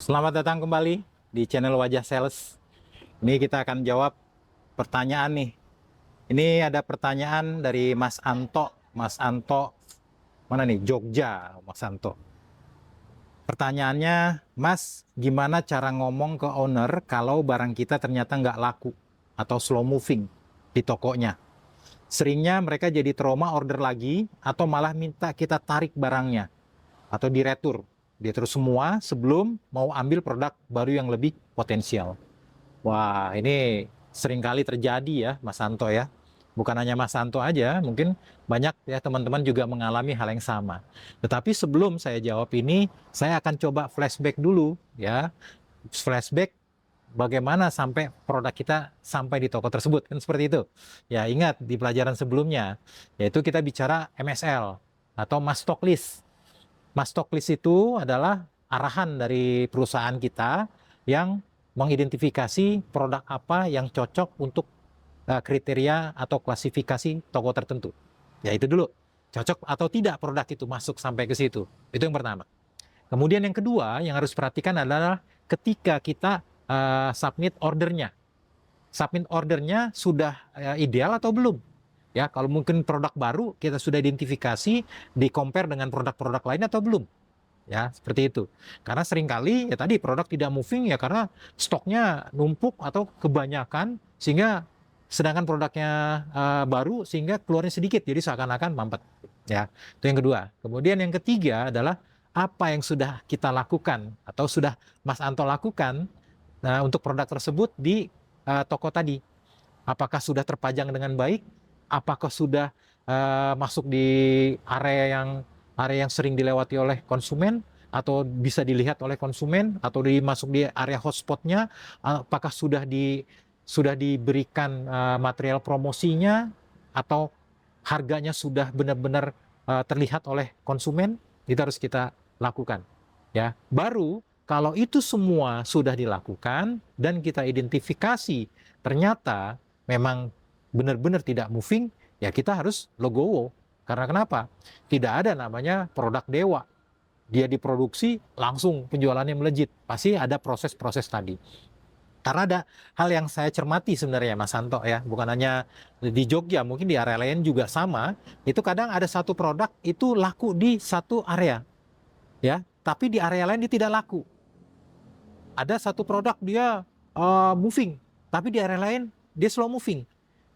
Selamat datang kembali di channel Wajah Sales. Ini kita akan jawab pertanyaan nih. Ini ada pertanyaan dari Mas Anto. Mas Anto, mana nih? Jogja, Mas Anto. Pertanyaannya, Mas, gimana cara ngomong ke owner kalau barang kita ternyata nggak laku atau slow moving di tokonya? Seringnya mereka jadi trauma order lagi atau malah minta kita tarik barangnya atau diretur. Dia terus semua sebelum mau ambil produk baru yang lebih potensial. Wah, ini sering kali terjadi ya, Mas Santo ya. Bukan hanya Mas Santo aja, mungkin banyak ya teman-teman juga mengalami hal yang sama. Tetapi sebelum saya jawab ini, saya akan coba flashback dulu ya. Flashback bagaimana sampai produk kita sampai di toko tersebut, kan seperti itu. Ya, ingat di pelajaran sebelumnya, yaitu kita bicara MSL atau Mass Stock List. Mas stock list itu adalah arahan dari perusahaan kita yang mengidentifikasi produk apa yang cocok untuk kriteria atau klasifikasi toko tertentu. Ya itu dulu, cocok atau tidak produk itu masuk sampai ke situ. Itu yang pertama. Kemudian yang kedua yang harus perhatikan adalah ketika kita submit ordernya. Submit ordernya sudah ideal atau belum? Ya, kalau mungkin produk baru kita sudah identifikasi, di-compare dengan produk-produk lain atau belum? Ya, seperti itu. Karena seringkali ya tadi produk tidak moving ya karena stoknya numpuk atau kebanyakan sehingga sedangkan produknya baru sehingga keluarnya sedikit jadi seakan-akan mampet. Ya, itu yang kedua. Kemudian yang ketiga adalah apa yang sudah kita lakukan atau sudah Mas Anto lakukan untuk produk tersebut di toko tadi. Apakah sudah terpajang dengan baik? Apakah sudah masuk di area yang sering dilewati oleh konsumen atau bisa dilihat oleh konsumen atau masuk di area hotspotnya? Apakah sudah diberikan material promosinya atau harganya sudah benar-benar terlihat oleh konsumen? Itu harus kita lakukan. Ya, baru kalau itu semua sudah dilakukan dan kita identifikasi ternyata memang benar-benar tidak moving, ya kita harus legowo. Karena kenapa? Tidak ada namanya produk dewa. Dia diproduksi, langsung penjualannya melejit. Pasti ada proses-proses tadi. Karena ada hal yang saya cermati sebenarnya Mas Santo ya. Bukan hanya di Jogja, mungkin di area lain juga sama. Itu kadang ada satu produk itu laku di satu area. Ya, tapi di area lain dia tidak laku. Ada satu produk dia moving, tapi di area lain dia slow moving.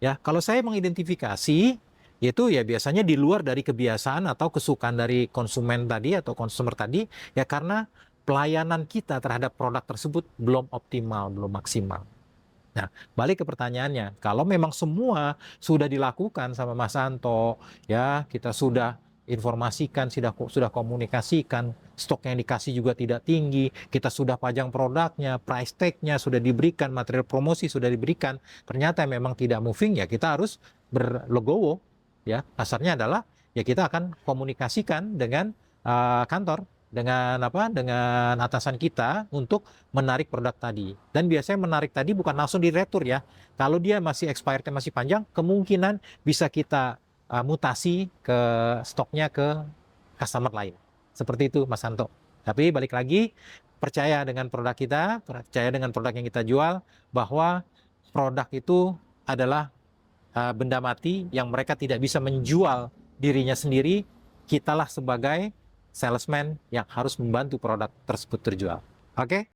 Ya, kalau saya mengidentifikasi, itu ya biasanya di luar dari kebiasaan atau kesukaan dari konsumen tadi atau consumer tadi, ya karena pelayanan kita terhadap produk tersebut belum optimal, belum maksimal. Nah, balik ke pertanyaannya, kalau memang semua sudah dilakukan sama Mas Santo, ya kita sudah informasikan, sudah komunikasikan, stok yang dikasih juga tidak tinggi, kita sudah pajang produknya, price tag-nya sudah diberikan, material promosi sudah diberikan, ternyata memang tidak moving, ya kita harus berlegowo, ya kasarnya adalah ya kita akan komunikasikan dengan kantor, dengan atasan kita untuk menarik produk tadi. Dan biasanya menarik tadi bukan langsung diretur ya. Kalau dia masih expirednya masih panjang, kemungkinan bisa kita mutasi ke stoknya ke customer lain. Seperti itu Mas Santo. Tapi balik lagi, percaya dengan produk kita, percaya dengan produk yang kita jual, bahwa produk itu adalah benda mati yang mereka tidak bisa menjual dirinya sendiri. Kitalah sebagai salesman yang harus membantu produk tersebut terjual. Oke?